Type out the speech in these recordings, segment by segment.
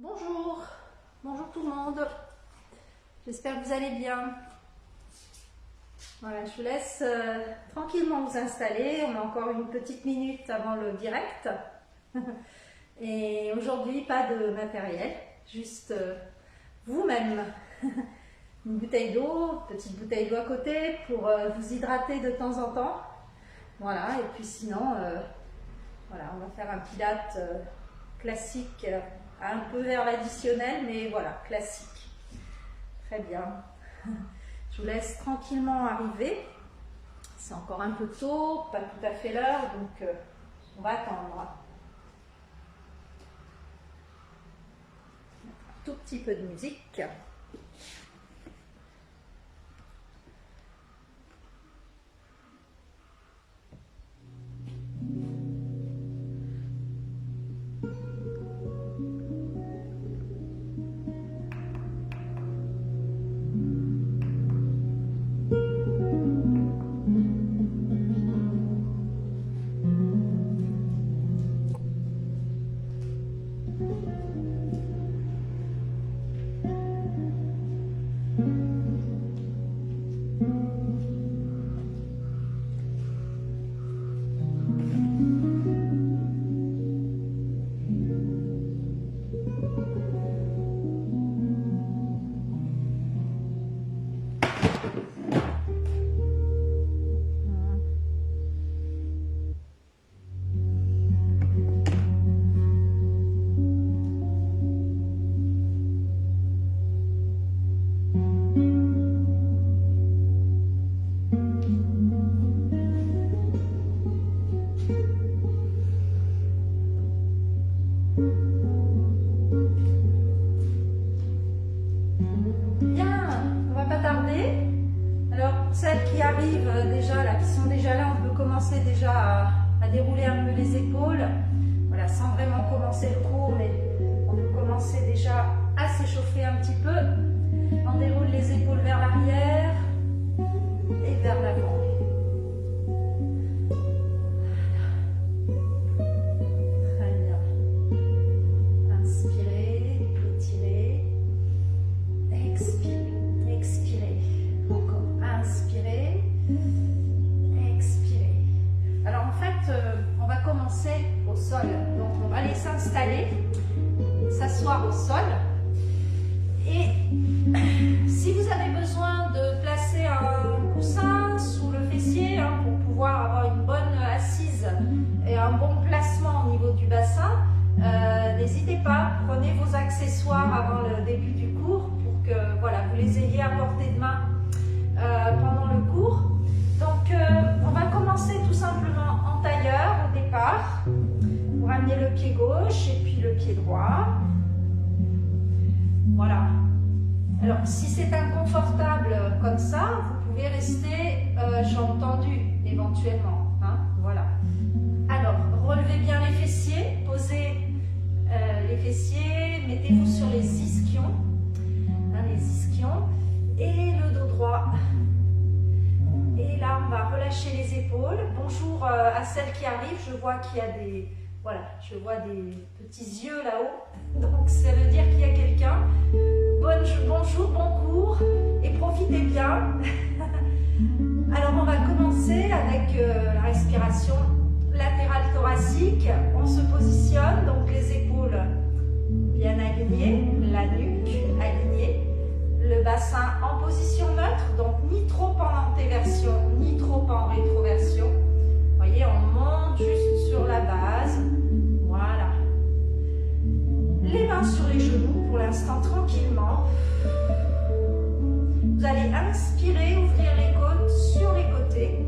Bonjour, bonjour tout le monde, j'espère que vous allez bien. Voilà, je vous laisse tranquillement vous installer, on a encore une petite minute avant le direct. Et aujourd'hui, pas de matériel, juste vous-même. Une bouteille d'eau, petite bouteille d'eau à côté pour vous hydrater de temps en temps. Voilà, et puis sinon, voilà, on va faire un pilate classique. Un peu vers l'additionnel, mais voilà, classique. Très bien. Je vous laisse tranquillement arriver. C'est encore un peu tôt, pas tout à fait l'heure, donc on va attendre. Un tout petit peu de musique. Celles qui arrivent déjà, là, qui sont déjà là, on peut commencer déjà à dérouler un peu les épaules. Voilà, sans vraiment commencer le cours, mais on peut commencer déjà à s'échauffer un petit peu. On déroule les épaules vers l'arrière et vers l'avant. Très bien. Inspirez, étirez, expirez, expirez. Encore. Inspirez, expirez. Alors en fait, on va commencer au sol. Donc on va aller s'installer, s'asseoir au sol. Et si vous avez besoin de placer un coussin sous le fessier pour pouvoir avoir une bonne assise et un bon placement au niveau du bassin, n'hésitez pas, prenez vos accessoires avant le début du cours pour que voilà, vous les ayez à portée de main pendant le cours. Donc on va commencer tout simplement en tailleur au départ. Vous ramenez le pied gauche et puis le pied droit. Voilà. Alors si c'est inconfortable comme ça, vous pouvez rester jambes tendues éventuellement. Voilà. Alors relevez bien les fessiers, posez les fessiers, mettez-vous sur les ischions, les ischions et le dos droit. Et là, on va relâcher les épaules. Bonjour à celles qui arrivent. Je vois qu'il y a des, voilà, je vois des petits yeux là-haut. Donc, ça veut dire qu'il y a quelqu'un. Bonjour, bon cours et profitez bien. Alors, on va commencer avec la respiration latérale thoracique. On se positionne, donc les épaules bien alignées, la nuque alignée. Le bassin en position neutre, donc ni trop en antéversion, ni trop en rétroversion. Vous voyez, on monte juste sur la base. Voilà. Les mains sur les genoux, pour l'instant, tranquillement. Vous allez inspirer, ouvrir les côtes sur les côtés.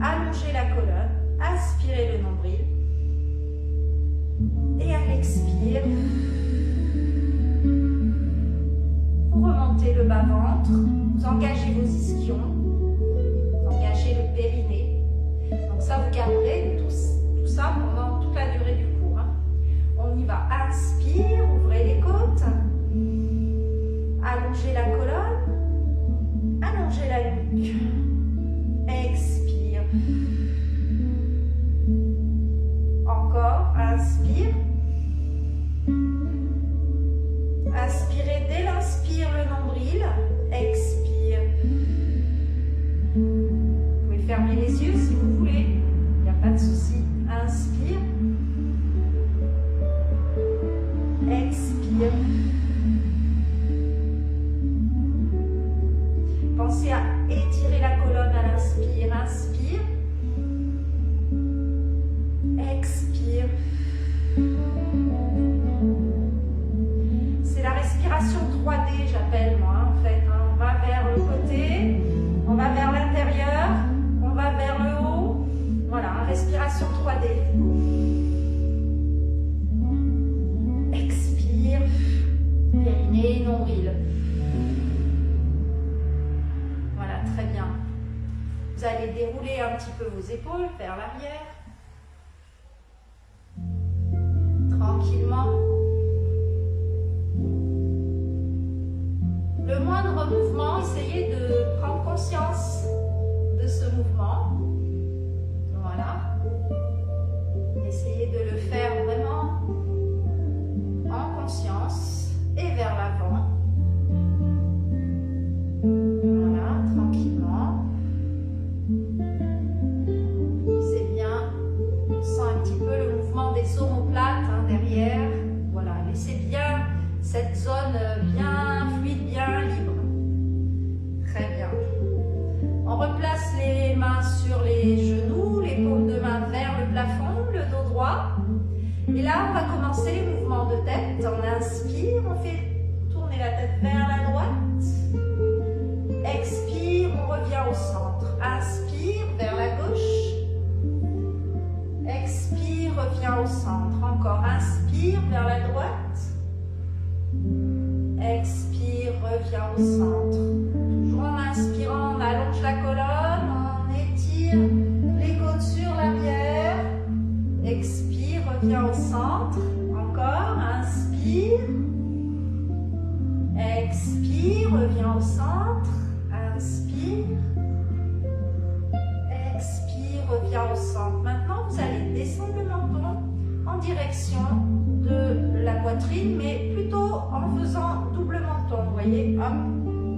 Allonger la colonne. Aspirez le nombril. Et à l'expire, vous remontez le bas-ventre, vous engagez vos ischions, vous engagez le périnée. Donc ça, vous garderez tout ça pendant toute la durée du cours. On y va. Inspire, ouvrez les côtes, allongez la colonne, allongez la nuque. Expire. Encore, inspire. inspire le nombril, expire. Vous pouvez fermer les yeux si vous voulez, il n'y a pas de souci. Inspire, expire. Pensez à étirer la colonne à l'inspire, inspire, expire. C'est la respiration 3D, j'appelle moi, en fait. On va vers le côté, on va vers l'intérieur, on va vers le haut. Voilà, respiration 3D. Expire, périnée, nombril. Voilà, très bien. Vous allez dérouler un petit peu vos épaules vers l'arrière. Tranquillement. Le moindre mouvement, essayez de prendre conscience de ce mouvement. Voilà. Essayez de le faire vraiment en conscience et vers l'avant. Voilà, tranquillement. C'est bien. On sent un petit peu le mouvement des omoplates derrière. Voilà, laissez bien cette zone bien fluide, bien libre. Très bien. On replace les mains sur les genoux, les paumes de main vers le plafond, le dos droit. Et là, on va commencer les mouvements de tête. On inspire, on fait tourner la tête vers la droite. Expire, on revient au centre. Inspire, vers la gauche. Expire, revient au centre. Encore, inspire, vers la droite. Expire, revient au centre. Toujours en inspirant, on allonge la colonne, on étire les côtes sur l'arrière. Expire, revient au centre. Encore, inspire. Expire, revient au centre. Inspire. Expire, revient au centre. Maintenant, vous allez descendre le menton en direction de la poitrine, mais plutôt en faisant double menton. Vous voyez, hop,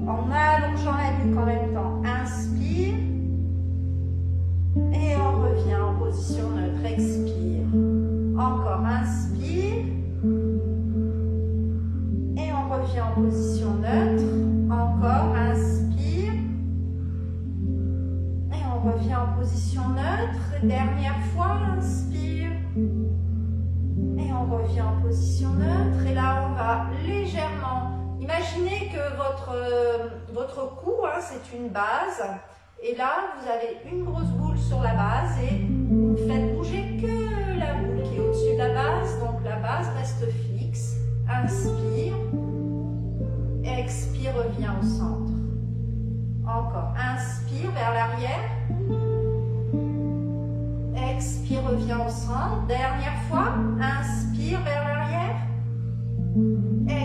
en allongeant la nuque en même temps. Inspire. Et on revient en position neutre. Expire. Encore, inspire. Et on revient en position neutre. Encore, inspire. Et on revient en position neutre. Dernière fois, inspire. Et on revient en position neutre. Et là, on va légèrement... Imaginez que votre cou, c'est une base. Et là, vous avez une grosse boule sur la base. Et vous ne faites bouger que la boule qui est au-dessus de la base. Donc, la base reste fixe. Inspire. Expire, revient au centre. Encore. Inspire vers l'arrière. Expire, revient au centre. Dernière fois. Inspire vers l'arrière.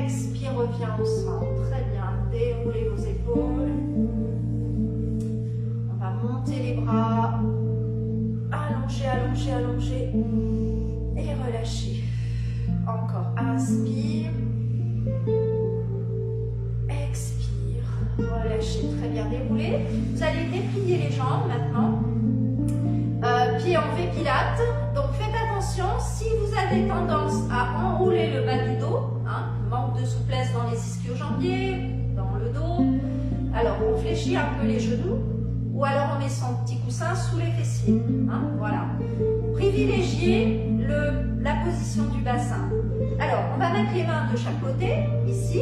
Expire, revient au centre. Très bien. Déroulez vos épaules. On va monter les bras. Allonger, allonger, allonger. Et relâcher. Encore. Inspire. Expire. Relâchez. Très bien. Déroulez. Vous allez déplier les jambes maintenant. Pieds en V Pilates. Donc faites attention, si vous avez tendance à enrouler le bas du dos, manque de souplesse dans les ischio-jambiers, dans le dos, alors on fléchit un peu les genoux ou alors on met son petit coussin sous les fessiers. Voilà. Privilégiez la position du bassin. Alors on va mettre les mains de chaque côté, ici,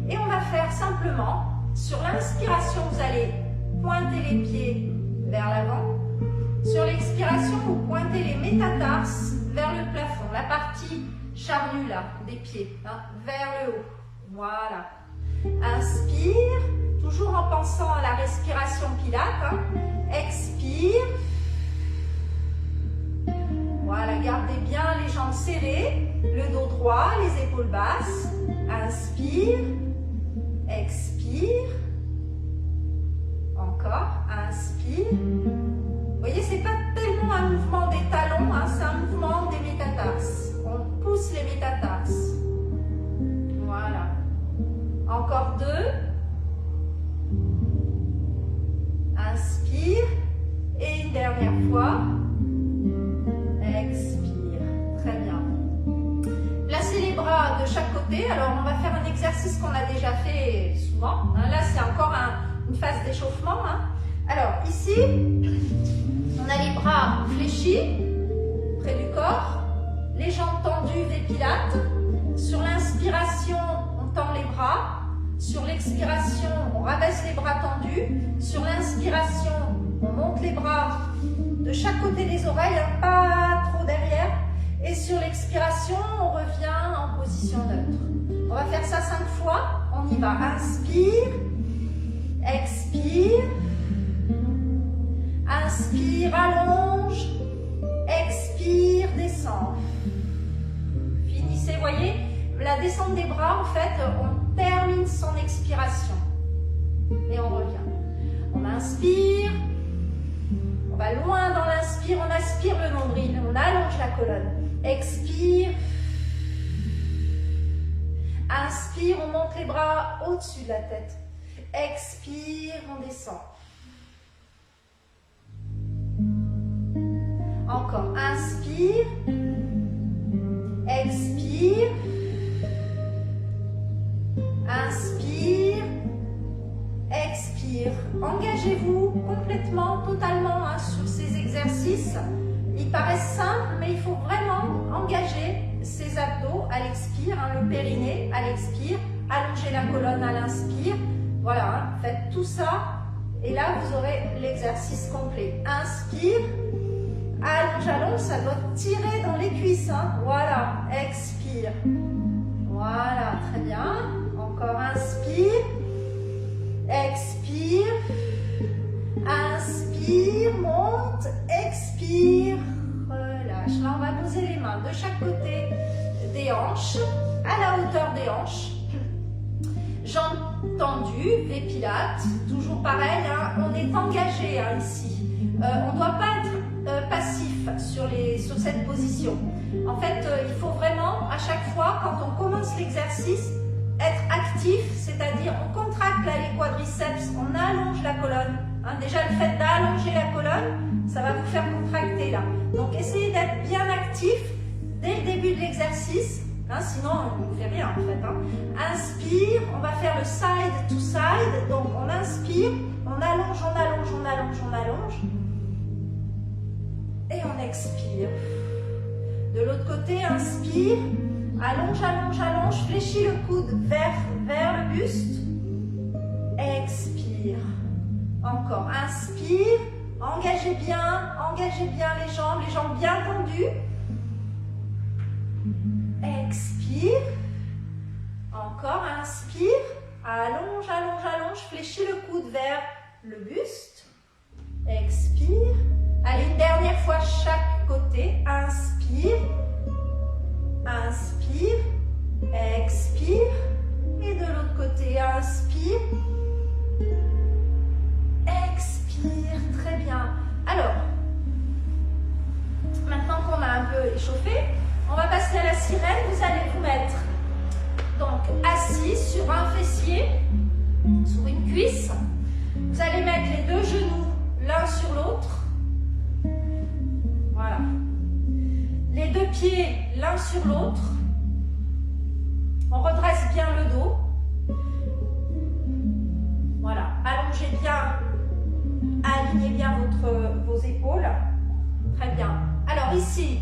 et on va faire simplement, sur l'inspiration, vous allez pointer les pieds vers l'avant. Sur l'expiration, vous pointez les métatarses vers le plafond, la partie charnue là, des pieds, vers le haut. Voilà. Inspire, toujours en pensant à la respiration pilate. Expire. Voilà, gardez bien les jambes serrées, le dos droit, les épaules basses. Inspire. Expire. Encore. Inspire. Vous voyez, c'est pas tellement un mouvement des talons, c'est un mouvement des métatarses. On pousse les métatarses. Voilà. Encore 2. chaque côté. Alors, on va faire un exercice qu'on a déjà fait souvent. Hein. Là, c'est encore une phase d'échauffement. Hein. Alors, ici, on a les bras fléchis près du corps, les jambes tendues des pilates. Sur l'inspiration, on tend les bras. Sur l'expiration, on rabaisse les bras tendus. Sur l'inspiration, on monte les bras de chaque côté des oreilles, hein, pas trop derrière. Et sur l'expiration, on revient en position neutre. On va faire ça 5 fois. On y va. Inspire, expire. Inspire, allonge. Expire, descend. Finissez, voyez, la descente des bras, en fait, on termine son expiration. Et on revient. On inspire. On va loin dans l'inspire. On aspire le nombril. On allonge la colonne. Expire. Inspire, on monte les bras au-dessus de la tête. Expire, on descend. Encore, inspire. Expire. Inspire. Expire. Engagez-vous complètement, totalement hein, sur ces exercices. Ils paraissent simples, mais il faut vraiment engager ses abdos à l'expire, hein, le périnée à l'expire, allonger la colonne à l'inspire. Voilà, hein, faites tout ça et là vous aurez l'exercice complet. Inspire, allonge, allonge, ça doit tirer dans les cuisses. Hein. Voilà, expire. Voilà, très bien. Encore inspire, expire. Inspire, monte, expire, relâche. Là, on va poser les mains de chaque côté des hanches, à la hauteur des hanches. Jambes tendues, les pilates, toujours pareil, hein, on est engagé hein, ici. On ne doit pas être passif sur cette position. En fait, il faut vraiment, à chaque fois, quand on commence l'exercice, être actif, c'est-à-dire on contracte là, les quadriceps, on allonge la colonne. Hein, déjà le fait d'allonger la colonne, ça va vous faire contracter là. Donc essayez d'être bien actif dès le début de l'exercice, hein, sinon on ne fait rien en fait. Hein. Inspire, on va faire le side to side, donc on inspire, on allonge, on allonge, on allonge, on allonge, et on expire. De l'autre côté, inspire, allonge, allonge, allonge, fléchis le coude vers le buste, expire. Encore, inspire, engagez bien les jambes bien tendues. Expire. Encore, inspire, allonge, allonge, allonge, fléchis le coude vers le buste. Expire. Allez, une dernière fois chaque côté. Inspire, inspire, expire. Et de l'autre côté, inspire. Expire, très bien. Alors, maintenant qu'on a un peu échauffé, on va passer à la sirène. Vous allez vous mettre donc assis sur un fessier, sur une cuisse. Vous allez mettre les deux genoux l'un sur l'autre. Voilà. Les deux pieds l'un sur l'autre. On redresse bien le dos. Voilà. Allongez bien. Alignez bien vos épaules. Très bien. Alors ici,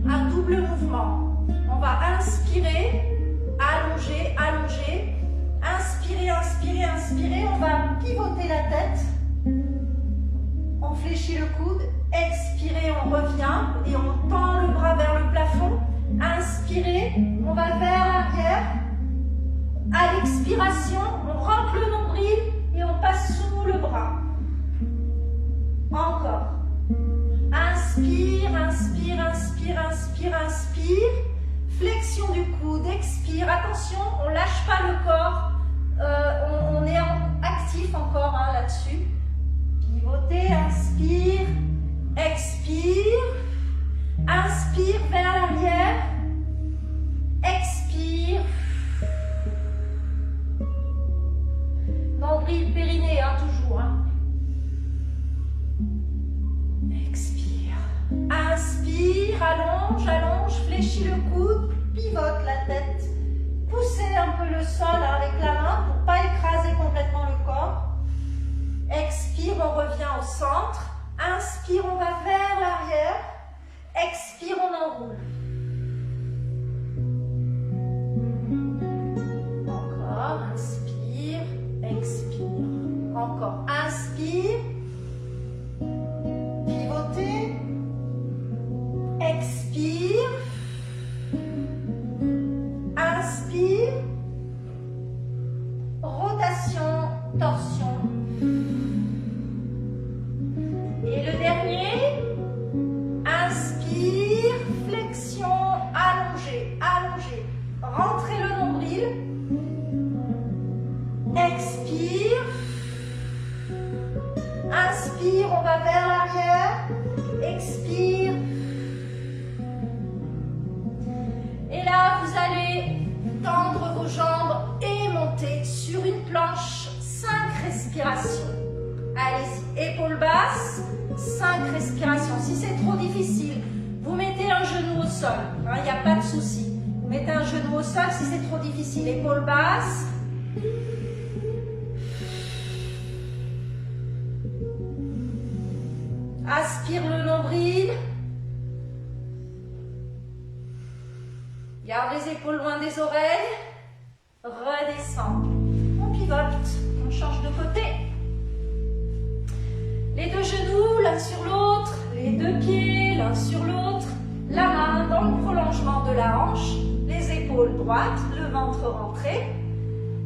un double mouvement. On va inspirer, allonger, allonger. Inspirer, inspirer, inspirer. On va pivoter la tête. On fléchit le coude. Expirer, on revient et on tend le bras vers le plafond. Inspirer, on va vers l'arrière. À l'expiration, on rentre le nombril et on passe sous le bras. Encore. Inspire, inspire, inspire, inspire, inspire. Flexion du coude, expire. Attention, on ne lâche pas le corps. On est actif encore hein, là-dessus. Pivoter, inspire, expire. Inspire vers l'arrière. Expire. Nombril, périnée, hein, toujours. Hein. Expire. Inspire, allonge, allonge, fléchis le coude, pivote la tête. Inspire, on va vers l'arrière. Expire, on enroule. Encore, inspire, expire. Encore, inspire. Pivotez. Expire. Inspire. Rotation, torsion. Et le dernier, inspire, flexion, allongée, allongée. Rentrez le nombril. Expire. Inspire, on va vers l'arrière. Expire. Et là, vous allez tendre vos jambes et monter sur une planche. 5 respirations. Allez-y, épaules basses, 5 respirations. Si c'est trop difficile, vous mettez un genou au sol. Il n'y a pas de souci. Vous mettez un genou au sol si c'est trop difficile. Épaules basses. Aspire le nombril. Garde les épaules loin des oreilles. Redescend. On pivote. On change de côté. Les deux genoux l'un sur l'autre. Les deux pieds l'un sur l'autre. La main dans le prolongement de la hanche. Les épaules droites. Le ventre rentré.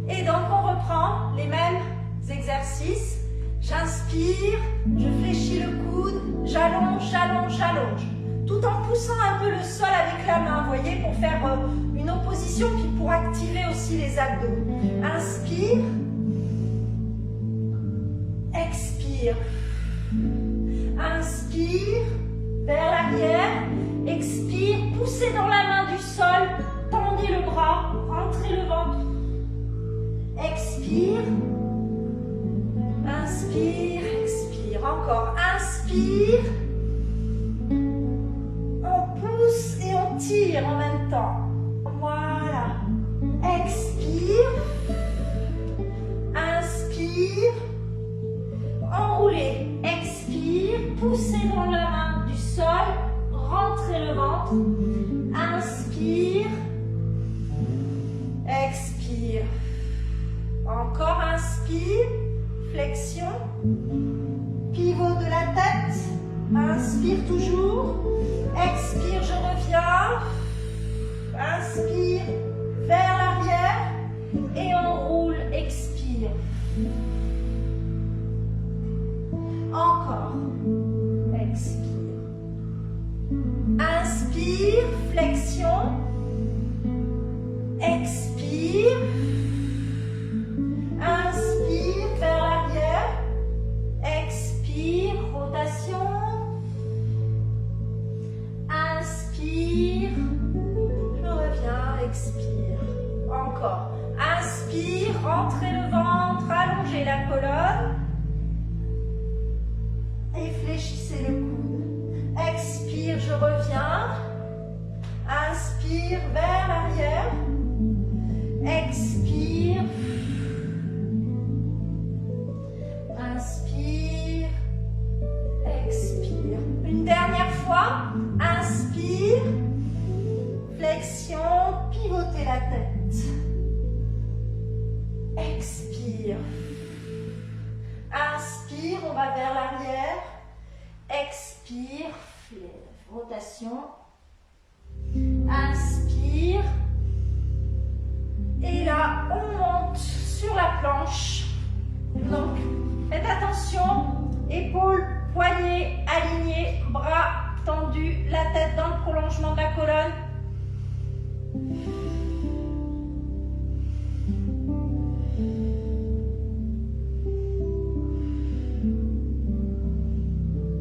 Et donc on reprend les mêmes exercices. J'inspire. Je fléchis le coude. J'allonge, j'allonge, j'allonge. Tout en poussant un peu le sol avec la main, vous voyez, pour faire une opposition, puis pour activer aussi les abdos. Inspire. Expire. Inspire. Vers l'arrière. Expire. Poussez dans la main du sol. Tendez le bras. Rentrez le ventre. Expire. Inspire. Expire. Encore. Inspire. Et on tire en même temps. Voilà. Expire. Inspire. Enroulez. Expire. Poussez dans la main du sol. Rentrez le ventre. Inspire. Expire. Encore inspire. Flexion. Pivot de la tête. Inspire toujours. Expire, je reviens. Inspire, vers l'arrière. Et on roule, expire. Encore. Expire. Inspire, flexion. Expire. Inspire, vers l'arrière. Expire, rotation. Inspire, je reviens, expire. Encore. Inspire, rentrez le ventre, allongez la colonne. Et fléchissez le coude. Expire, je reviens. Inspire, vers l'arrière. Expire. Inspire. Expire. Une dernière fois. Inspire, flexion, pivotez la tête. Expire. Inspire, on va vers l'arrière. Expire, rotation. Inspire. Et là, on monte sur la planche. Donc, faites attention, épaules, poignets alignés, bras tendu, la tête dans le prolongement de la colonne.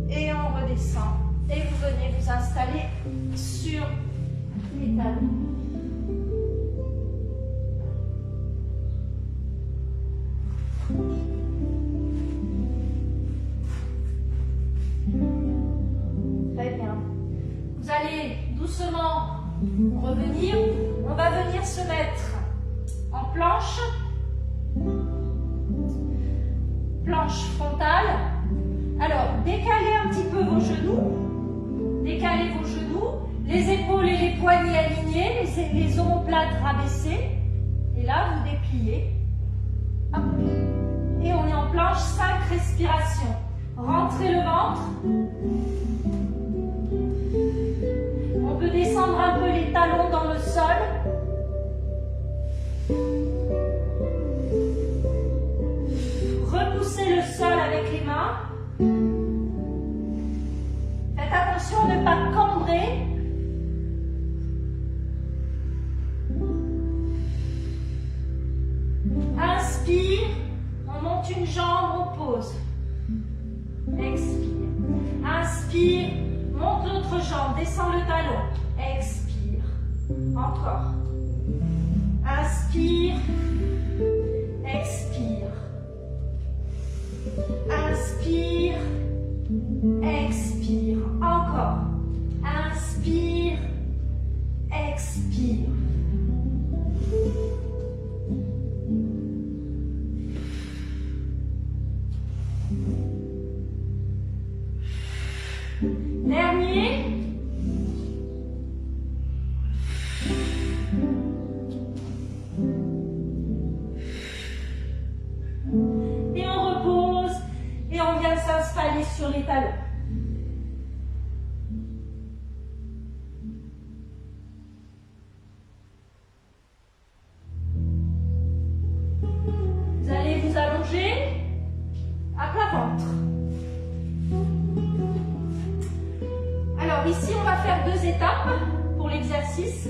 Et on redescend. Et vous venez vous installer sur les talons. Très bien. Vous allez doucement revenir. On va venir se mettre en planche. Planche frontale. Alors, décalez un petit peu vos genoux. Décalez vos genoux. Les épaules et les poignets alignés. Les omoplates rabaissés. Et là, vous dépliez. Hop. Et on est en planche, 5 respirations. Rentrez le ventre. On peut descendre un peu les talons dans le sol. Repoussez le sol avec les mains. Faites attention à ne pas cambrer. Inspire, on monte une jambe, on pose. Expire. Inspire, monte l'autre jambe, descend le talon. Expire. Encore. Inspire. Expire. Inspire. Expire. Encore. Inspire. Expire. Dernier. Et on repose et on vient s'installer sur les talons. Vous allez vous allonger à plat ventre. Alors ici, on va faire 2 étapes pour l'exercice.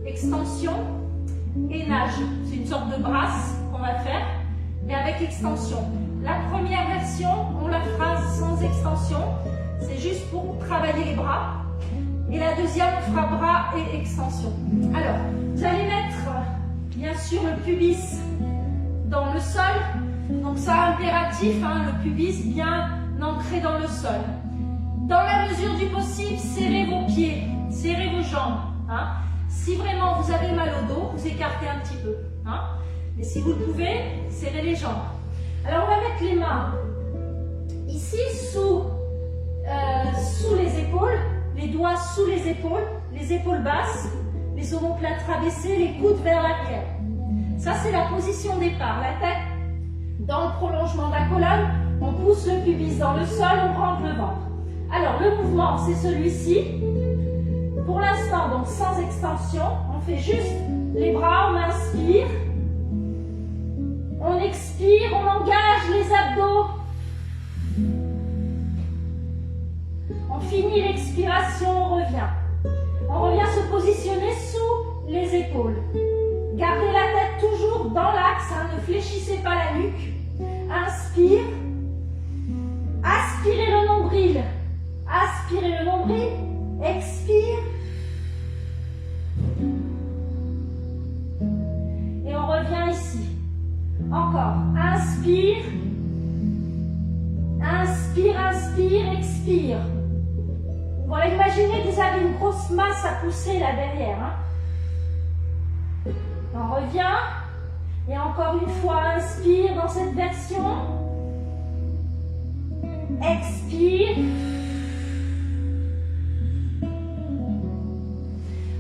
Extension et nage. C'est une sorte de brasse qu'on va faire, mais avec extension. La première version, on la fera sans extension. C'est juste pour travailler les bras. Et la deuxième, on fera bras et extension. Alors, vous allez mettre, bien sûr, le pubis dans le sol. Donc ça, impératif, hein, le pubis bien ancré dans le sol. Dans la mesure du possible, serrez vos pieds, serrez vos jambes. Hein. Si vraiment vous avez mal au dos, vous écartez un petit peu. Hein. Mais si vous le pouvez, serrez les jambes. Alors on va mettre les mains ici sous les épaules, les doigts sous les épaules basses, les omoplates rabaissées, les coudes vers l'arrière. Ça c'est la position départ. La tête dans le prolongement de la colonne, on pousse le pubis dans le sol, on rentre le ventre. Alors, le mouvement, c'est celui-ci. Pour l'instant, donc sans extension, on fait juste les bras, on inspire. On expire, on engage les abdos. On finit l'expiration, on revient. On revient se positionner sous les épaules. Gardez la tête toujours dans l'axe, hein, ne fléchissez pas la nuque. Inspire. Aspirez le nombril. Aspirez le nombril, expire. Et on revient ici. Encore. Inspire. Inspire, inspire, expire. Voilà, imaginez que vous avez une grosse masse à pousser là derrière. Hein. On revient. Et encore une fois, inspire dans cette version. Expire.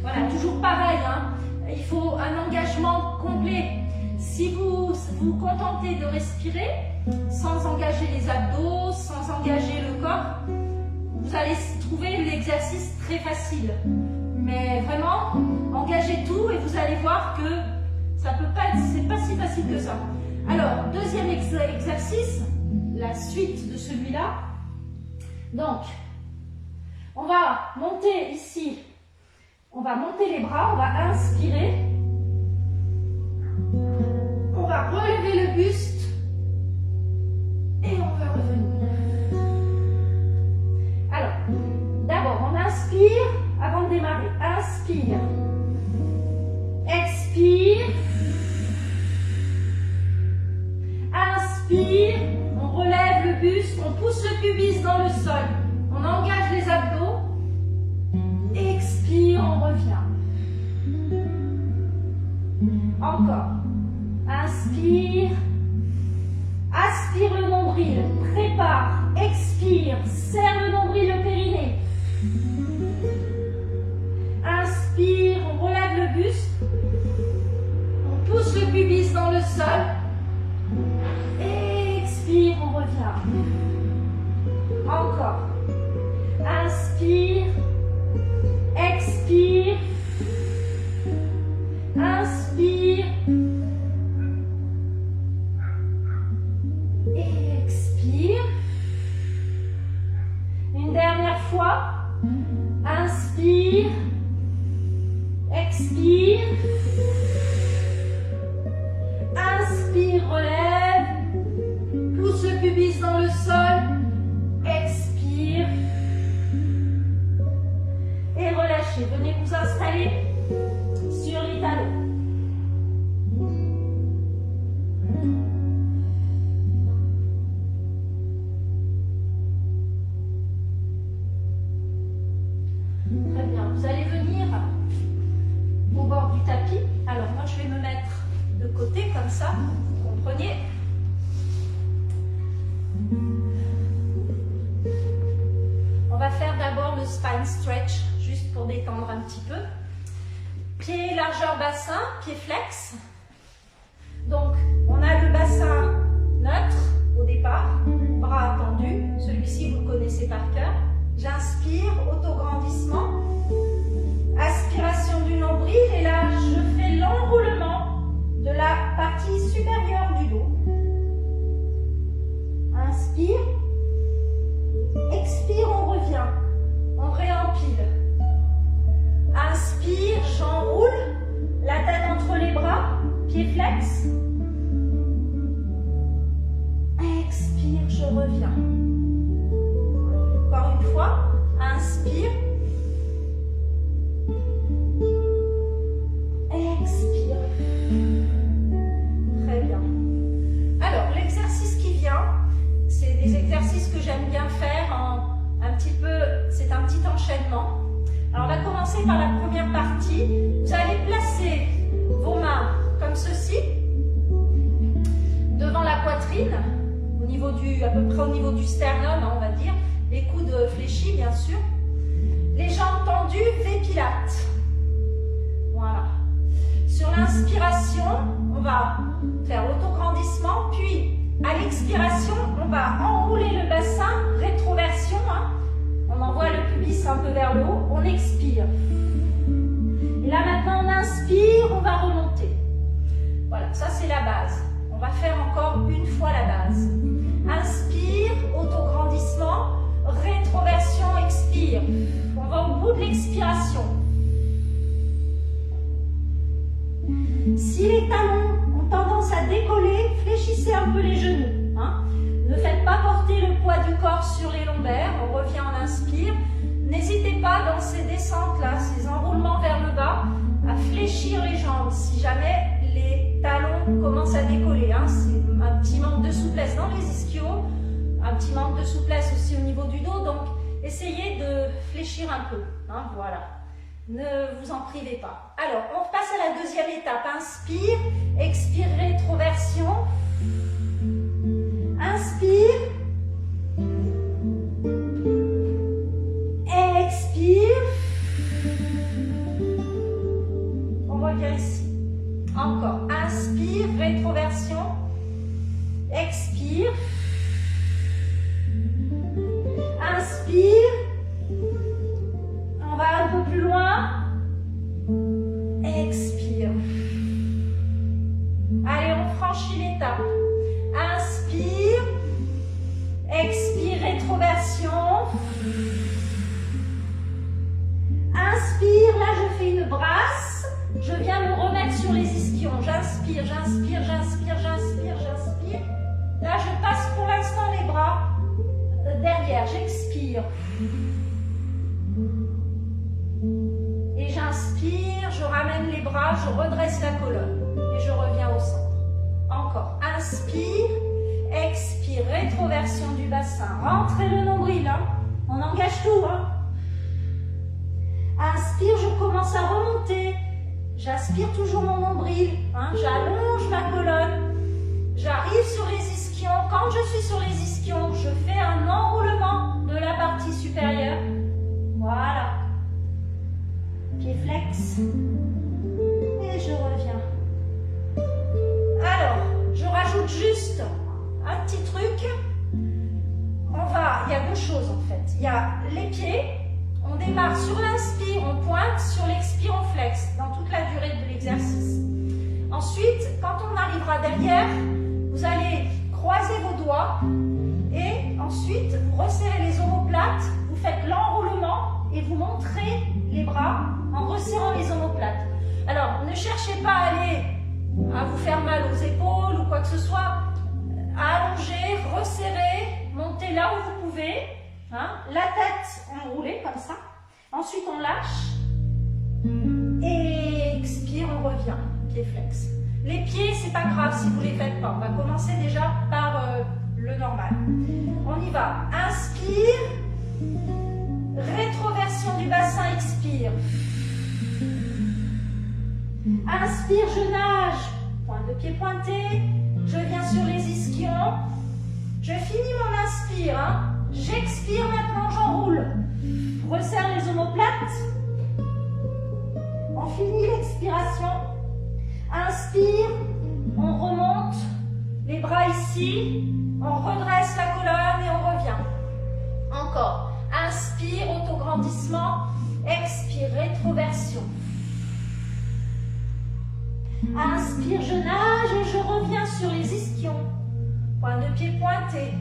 Voilà, toujours pareil, hein. Il faut un engagement complet. Si vous vous contentez de respirer, sans engager les abdos, sans engager le corps, vous allez trouver l'exercice très facile. Mais vraiment, engagez tout et vous allez voir que ça peut pas être, c'est pas si facile que ça. Alors, deuxième exercice, la suite de celui-là. Donc, on va monter ici. On va monter les bras, on va inspirer. On va relever le buste. Et on va revenir. Alors, d'abord, on inspire avant de démarrer. Inspire. Expire. Inspire. On relève le buste. On pousse le pubis dans le sol. On engage les abdos. Expire, on revient. Encore. Inspire. Aspire le nombril. Prépare. Expire, serre le nombril, le périnée. Inspire, on relève le buste. On pousse le pubis dans le sol. Expire, on revient. Encore. Inspire. Expire. Inspire. Et expire. Une dernière fois. Inspire. Expire. Inspire, relève. Pousse le pubis dans le sol. Expire. Et relâchez. Venez vous installer sur les talons. Très bien. Vous allez venir au bord du tapis. Alors moi je vais me mettre de côté comme ça, vous comprenez. On va faire d'abord le spine stretch, juste pour détendre un petit peu. Pied largeur bassin, pied flex. Donc on a le bassin neutre au départ, bras tendus, celui-ci vous le connaissez par cœur. J'inspire, autograndissement. Aspiration du nombril et là je fais l'enroulement de la partie supérieure du dos. Inspire. Expire, on revient. On réempile. Inspire, j'enroule. La tête entre les bras. Pied flex. Expire, je reviens. Encore une fois. Inspire. Expire. Très bien. Alors, l'exercice qui vient, c'est des exercices que j'aime bien faire en un petit peu, c'est un petit enchaînement. Alors, on va commencer par la première partie. Vous allez placer vos mains comme ceci, devant la poitrine, au niveau à peu près au niveau du sternum, on va dire, les coudes fléchis, bien sûr. Les jambes tendues, V-pilates. Voilà. Sur l'inspiration, on va faire l'autograndissement, puis à l'expiration, on va enrouler le bassin, rétroversion. On envoie le pubis un peu vers le haut, on expire. Et là maintenant, on inspire, on va remonter. Voilà, ça c'est la base. On va faire encore une fois la base. Inspire, autograndissement, rétroversion, expire. On va au bout de l'expiration. Si les talons ont tendance à décoller, fléchissez un peu les genoux. Ne faites pas porter le poids du corps sur les lombaires. On revient, on inspire. N'hésitez pas dans ces descentes-là, ces enroulements vers le bas, à fléchir les jambes si jamais les talons commencent à décoller. C'est un petit manque de souplesse dans les ischios, un petit manque de souplesse aussi au niveau du dos. Donc, essayez de fléchir un peu. Voilà. Ne vous en privez pas. Alors, on passe à la deuxième étape. Inspire, expire, rétroversion. Inspire. Expire. On revient ici. Encore. Inspire, rétroversion. Expire. Inspire. On va un peu plus loin. Expire. Allez, on franchit l'étape. Inspire. Expire, rétroversion. Inspire, là je fais une brasse. Je viens me remettre sur les ischions. J'inspire, j'inspire, j'inspire, j'inspire, j'inspire. Là je passe pour l'instant les bras derrière. J'expire. Et j'inspire, je ramène les bras, je redresse la colonne. Et je reviens au centre. Encore. Inspire. Expire, rétroversion du bassin. Rentrez le nombril. On engage tout. Inspire, je commence à remonter. J'aspire toujours mon nombril. J'allonge ma colonne. J'arrive sur les ischions. Quand quand je suis sur les ischions, je fais un enroulement de la partie supérieure. Voilà. Pied flex. Et je reviens. Alors, je rajoute juste un petit truc. Il y a deux choses en fait. Il y a les pieds. On démarre sur l'inspire, on pointe, sur l'expire, on flex, dans toute la durée de l'exercice. Ensuite, quand on arrivera derrière, vous allez croiser vos doigts et ensuite vous resserrez les omoplates, vous faites l'enroulement et vous montrez les bras en resserrant les omoplates. Alors, ne cherchez pas à aller à vous faire mal aux épaules ou quoi que ce soit. Allonger, resserrer, montez là où vous pouvez. Hein, la tête enroulée comme ça. Ensuite, on lâche. Et expire, on revient. Pied flex. Les pieds, c'est pas grave si vous les faites pas. On va commencer déjà par le normal. On y va. Inspire. Rétroversion du bassin, expire. Inspire, je nage. Pointe de pied pointé. Je viens sur les ischions. Je finis mon inspire. Hein. J'expire maintenant, j'enroule. Resserre les omoplates. On finit l'expiration. Inspire, on remonte. Les bras ici. On redresse la colonne et on revient. Encore. Inspire, autograndissement. Expire, rétroversion. Inspire, je nage et je reviens sur les ischions. Pointe de pied pointé.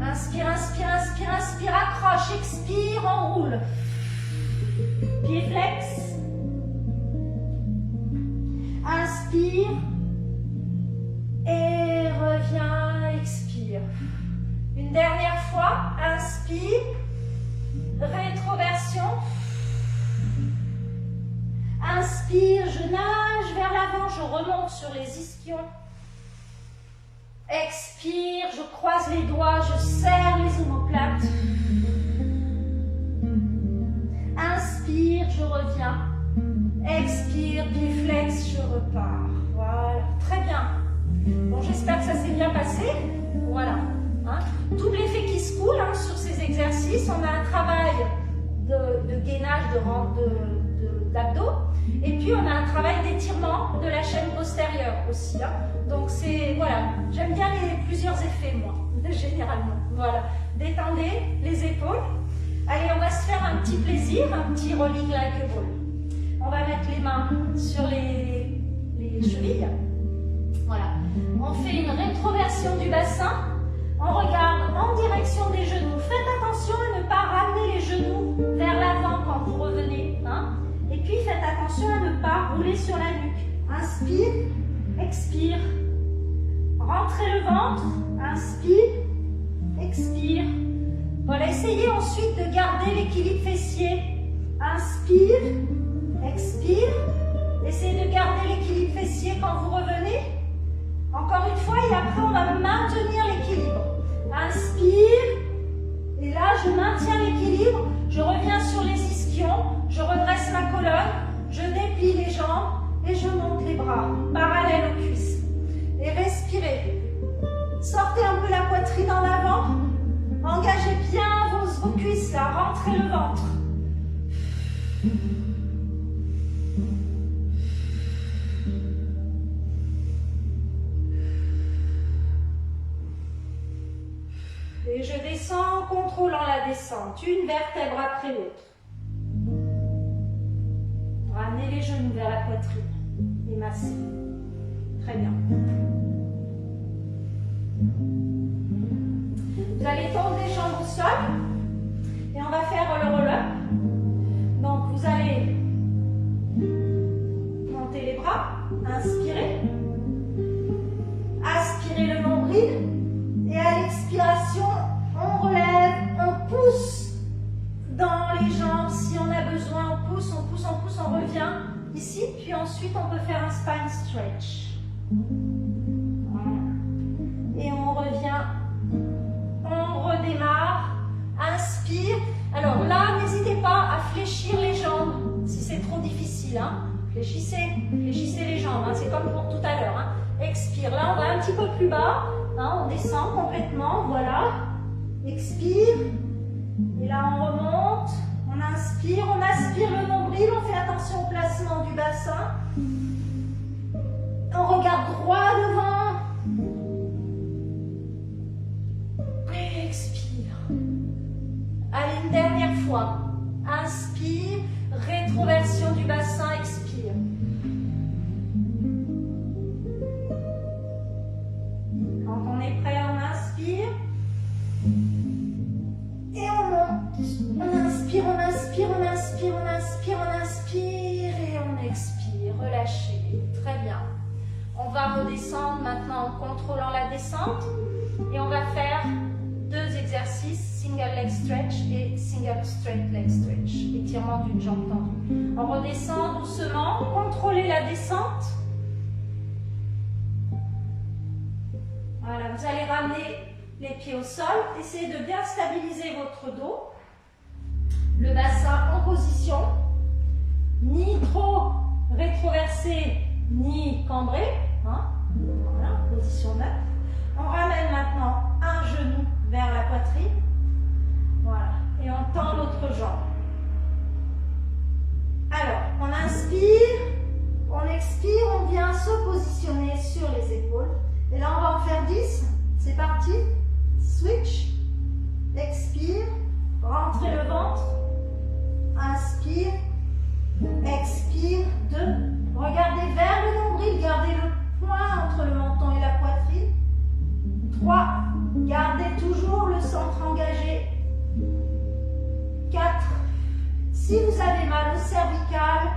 Inspire, inspire, inspire, inspire, accroche, expire, enroule. Pied flex. Inspire. Et reviens, expire. Une dernière fois, inspire. Rétroversion. Inspire, je nage vers l'avant, je remonte sur les ischions. Expire, je croise les doigts, je serre les omoplates. Inspire, je reviens. Expire, pied flex, je repars. Voilà, très bien. Bon, j'espère que ça s'est bien passé. Voilà. Hein. Tout l'effet qui se coule hein, sur ces exercices. On a un travail de gainage d'abdos. Et puis on a un travail d'étirement de la chaîne postérieure aussi. Hein. Donc c'est, voilà, j'aime bien plusieurs effets moi, généralement. Voilà, détendez les épaules. Allez, on va se faire un petit plaisir, un petit rolling like a ball. On va mettre les mains sur les chevilles. Voilà, on fait une rétroversion du bassin. On regarde en direction des genoux. Faites attention à ne pas ramener les genoux vers l'avant quand vous revenez. Hein. Et puis faites attention à ne pas rouler sur la nuque. Inspire, expire. Rentrez le ventre. Inspire, expire. Voilà, essayez ensuite de garder l'équilibre fessier. Inspire, expire. Essayez de garder l'équilibre fessier quand vous revenez. Encore une fois, et après on va maintenir l'équilibre. Inspire. Et là, je maintiens l'équilibre. Je reviens sur les ischions. Je redresse ma colonne, je déplie les jambes et je monte les bras parallèles aux cuisses. Et respirez. Sortez un peu la poitrine en avant. Engagez bien vos cuisses là, rentrez le ventre. Et je descends en contrôlant la descente, une vertèbre après l'autre. Ramenez les genoux vers la poitrine et massez. Très bien. Vous allez tendre les jambes au sol et on va faire le roll-up. Donc vous allez monter les bras, inspirez, aspirez le nombril et à l'expiration, on relève, on pousse dans les jambes. Si on a besoin, on pousse, on pousse, on pousse, on revient ici. Puis ensuite, on peut faire un spine stretch. Voilà. Et on revient, on redémarre, inspire. Alors là, n'hésitez pas à fléchir les jambes si c'est trop difficile. Hein. Fléchissez les jambes, hein. C'est comme pour tout à l'heure. Hein. Expire, là on va un petit peu plus bas. hein, on descend complètement, voilà. Expire. Et là, on remonte. On inspire le nombril. On fait attention au placement du bassin. On regarde droit devant. Et expire. Allez, une dernière fois. Inspire. Rétroversion du bassin. Expire. Quand on est prêt, on inspire. Et on monte. On inspire, on inspire, on inspire, on inspire, on inspire. Et on expire. Relâchez. Très bien. On va redescendre maintenant en contrôlant la descente. Et on va faire 2 exercices, single leg stretch et single straight leg stretch. Étirement d'une jambe tendue. On redescend doucement. Contrôlez la descente. Voilà, vous allez ramener les pieds au sol. Essayez de bien stabiliser votre dos. Le bassin en position. Ni trop rétroversé, ni cambré. Hein? Voilà, position neutre. On ramène maintenant un genou vers la poitrine. Voilà. Et on tend l'autre jambe. Alors, on inspire, on expire, on vient se positionner sur les épaules. Et là, on va en faire 10. C'est parti. Switch. Expire. Rentrez le ventre. Inspire. Expire. 2. Regardez vers le nombril. Gardez le point entre le menton et la poitrine. 3. Gardez toujours le centre engagé. 4. Si vous avez mal au cervical,